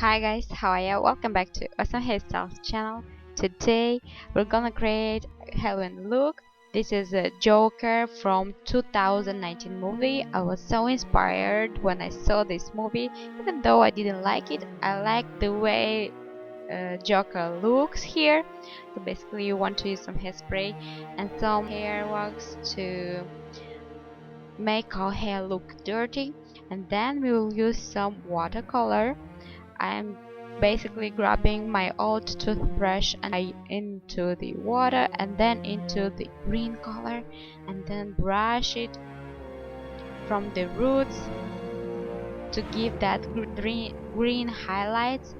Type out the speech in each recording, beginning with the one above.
Hi guys, how are you? Welcome back to Awesome Hairstyles channel. Today we're gonna create a Halloween look. This is a Joker from 2019 movie. I was so inspired when I saw this movie. Even though I didn't like it, I like the way Joker looks here. So basically you want to use some hairspray and some hair wax to make our hair look dirty, and then we will use some watercolor. I'm basically grabbing my old toothbrush and I into the water and then into the green color and then brush it from the roots to give that green highlights.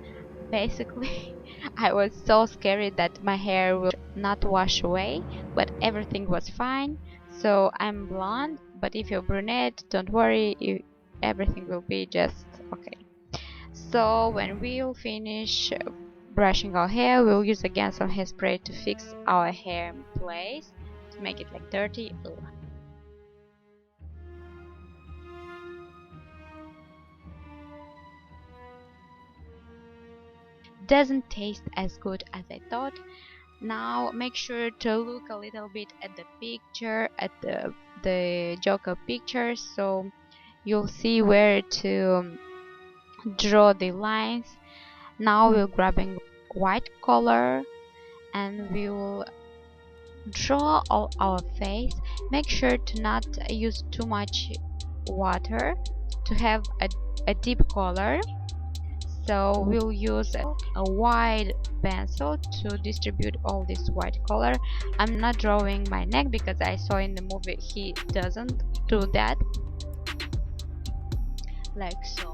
Basically I was so scared that my hair will not wash away, but everything was fine. So I'm blonde, but if you're brunette, don't worry, everything will be just okay. So when we'll finish brushing our hair, we'll use again some hairspray to fix our hair in place, to make it like dirty. Doesn't taste as good as I thought. Now make sure to look a little bit at the picture, at the Joker picture, so you'll see where to draw the lines. Now we're grabbing white color and we will draw all our face. Make sure to not use too much water to have a deep color. So we'll use a wide pencil to distribute all this white color. I'm not drawing my neck because I saw in the movie he doesn't do that, like so.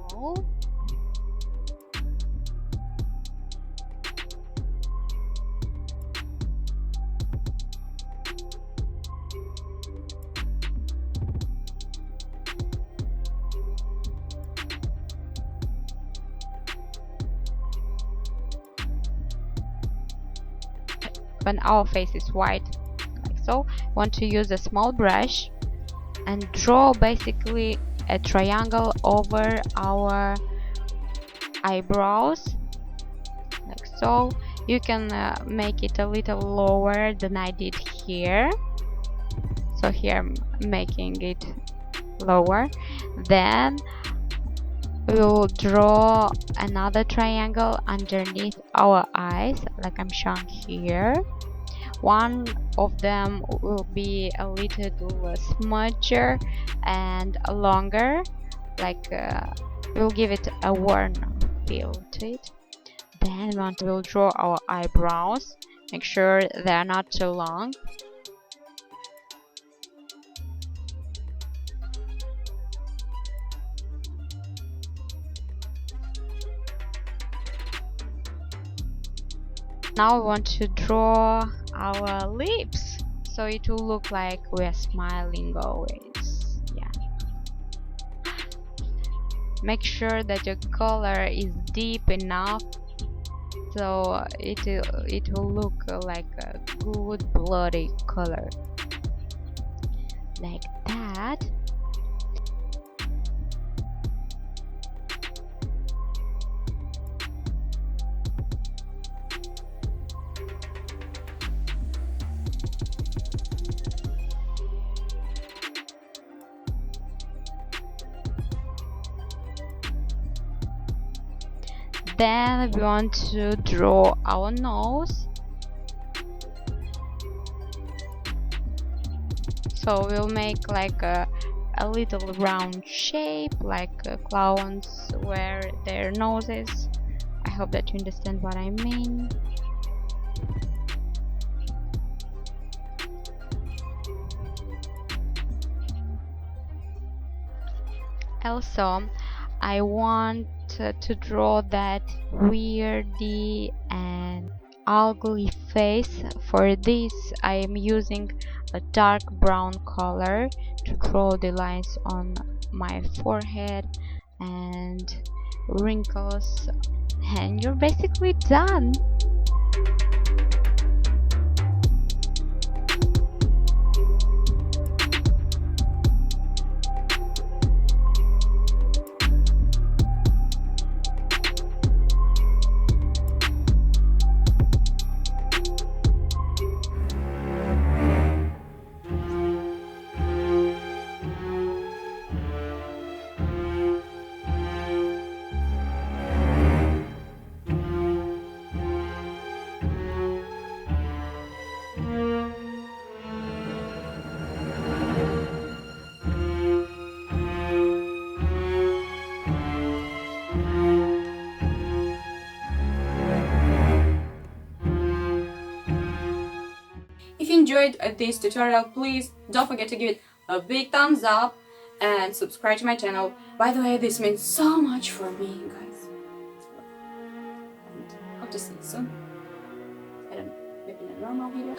When our face is white, like so, want to use a small brush and draw basically a triangle over our eyebrows, like so. You can make it a little lower than I did here. So here I'm making it lower. Then we'll draw another triangle underneath our eyes, like I'm showing here. One of them will be a little smudger and longer, like we'll give it a worn feel to it. Then we'll draw our eyebrows. Make sure they're not too long. Now we want to draw our lips, so it will look like we're smiling always. Yeah. Make sure that your color is deep enough so it will look like a good bloody color, like that. Then we want to draw our nose. So we'll make like a little round shape, like clowns wear their noses. I hope that you understand what I mean. Also, I want to draw that weirdy and ugly face. For this I am using a dark brown color to draw the lines on my forehead and wrinkles, and you're basically done. if you enjoyed this tutorial, please don't forget to give it a big thumbs up and subscribe to my channel. By the way, this means so much for me, guys. And hope to see you soon. I don't know, maybe in a normal video.